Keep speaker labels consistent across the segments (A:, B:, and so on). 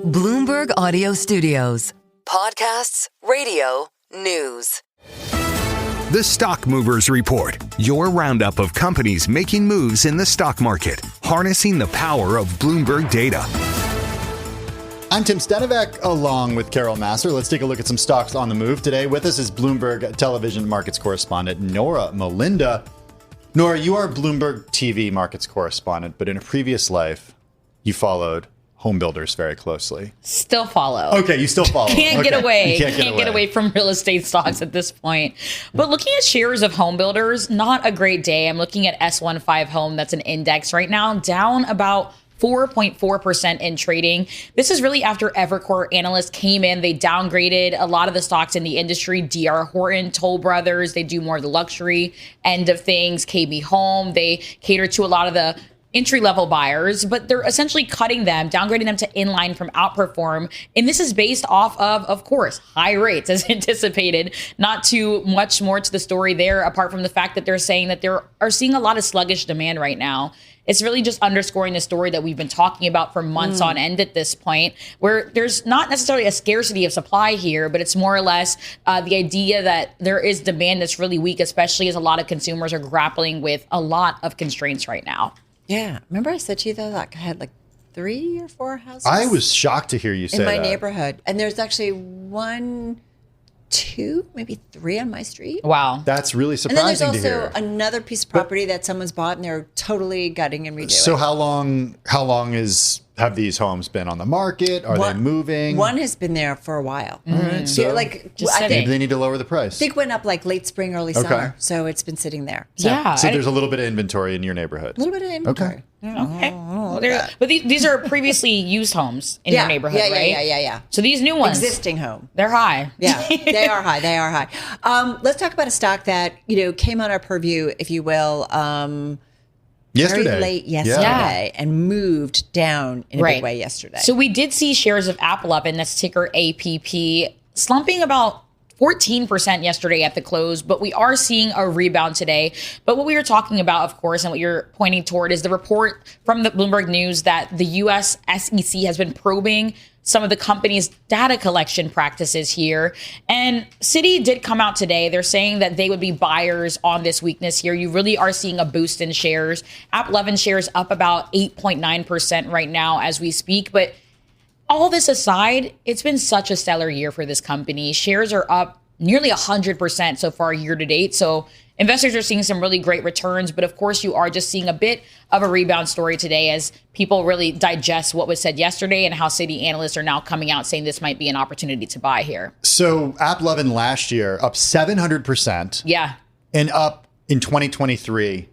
A: Bloomberg Audio Studios. Podcasts, radio, news.
B: The Stock Movers Report, your roundup of companies making moves in the stock market, harnessing the power of Bloomberg data.
C: I'm Tim Stenivek, along with Carol Masser. Let's take a look at some stocks on the move. Today with us is Bloomberg television markets correspondent Nora Melinda. Nora, you are Bloomberg TV markets correspondent, but in a previous life, you followed Homebuilders very closely.
D: Still follow.
C: Okay, you still follow.
D: Can't get away.
C: Can't
D: get away from real estate stocks at this point. But looking at shares of Homebuilders, not a great day. I'm looking at S15 Home. That's an index right now, down about 4.4% in trading. This is really after Evercore analyst came in. They downgraded a lot of the stocks in the industry. DR Horton, Toll Brothers, they do more of the luxury end of things. KB Home, they cater to a lot of the entry-level buyers, but they're essentially cutting them, downgrading them to inline from outperform. And this is based off of course, high rates as anticipated. Not too much more to the story there, apart from the fact that they're saying that they are seeing a lot of sluggish demand right now. It's really just underscoring the story that we've been talking about for months on end at this point, where there's not necessarily a scarcity of supply here, but it's more or less the idea that there is demand that's really weak, especially as a lot of consumers are grappling with a lot of constraints right now.
E: Yeah. Remember I said to you, though, like I had like 3 or 4 houses?
C: I was shocked to hear you say that.
E: In my neighborhood. And there's actually 1, 2, maybe 3 on my street.
D: Wow.
C: That's really surprising to hear.
E: And then there's also another piece of property that someone's bought and they're totally gutting and redoing.
C: So how long have these homes been on the market? Are they moving?
E: One has been there for a while.
C: So
E: like,
D: just
C: maybe they need to lower the price.
E: I think went up like late spring, early summer. So it's been sitting there. So,
D: Yeah.
C: So there's a little bit of inventory in your neighborhood.
E: A little bit of inventory.
D: Okay. But these are previously used homes in your neighborhood, right?
E: Yeah.
D: So these new ones,
E: Existing home.
D: they're high.
E: Yeah, they are high. They are high. Let's talk about a stock that, came on our purview, if you will,
C: Yesterday.
E: very late yesterday and moved down in a big way yesterday.
D: So we did see shares of AppLovin, that's ticker APP, slumping about 14% yesterday at the close, but we are seeing a rebound today. But what we were talking about, of course, and what you're pointing toward is the report from the Bloomberg News that the U.S. SEC has been probing some of the company's data collection practices here. And Citi did come out today. They're saying that they would be buyers on this weakness here. You really are seeing a boost in shares. AppLovin shares up about 8.9% right now as we speak. But all this aside, it's been such a stellar year for this company. Shares are up nearly 100% so far year to date. So investors are seeing some really great returns. But of course, you are just seeing a bit of a rebound story today as people really digest what was said yesterday and how Citi analysts are now coming out saying this might be an opportunity to buy here.
C: So AppLovin last year up 700%.
D: Yeah.
C: And up in 2023,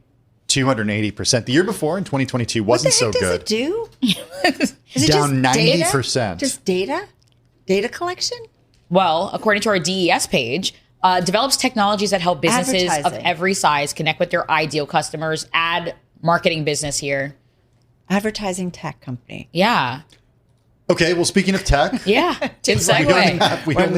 C: 280%. The year before in 2022 wasn't so good.
E: What the heck does it do? Is it
C: Down
E: just
C: 90%.
E: Data? Just data? Data collection?
D: Well, according to our DES page, develops technologies that help businesses of every size connect with their ideal customers. Ad marketing business here.
E: Advertising tech company.
D: Yeah.
C: Okay, well, speaking of tech.
D: Yeah. Good segue.
C: We don't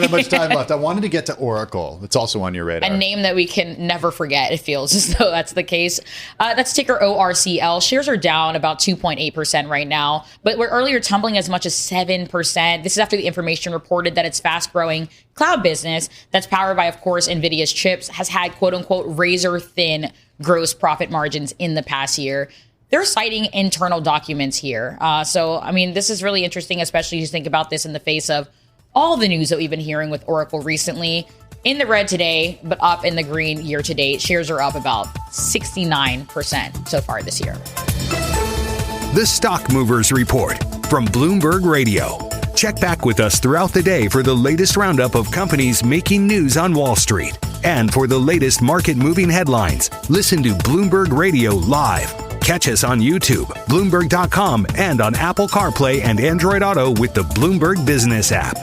C: have much time left. I wanted to get to Oracle. It's also on your radar.
D: A name that we can never forget. It feels as though that's the case. That's ticker ORCL. Shares are down about 2.8% right now, but we're earlier tumbling as much as 7%. This is after the information reported that its fast-growing cloud business that's powered by, of course, NVIDIA's chips has had quote-unquote razor-thin gross profit margins in the past year. They're citing internal documents here. So, I mean, this is really interesting, especially as you think about this in the face of all the news that we've been hearing with Oracle recently. In the red today, but up in the green year to date. Shares are up about 69% so far this year.
B: The Stock Movers Report from Bloomberg Radio. Check back with us throughout the day for the latest roundup of companies making news on Wall Street. And for the latest market-moving headlines, listen to Bloomberg Radio live. Catch us on YouTube, Bloomberg.com, and on Apple CarPlay and Android Auto with the Bloomberg Business app.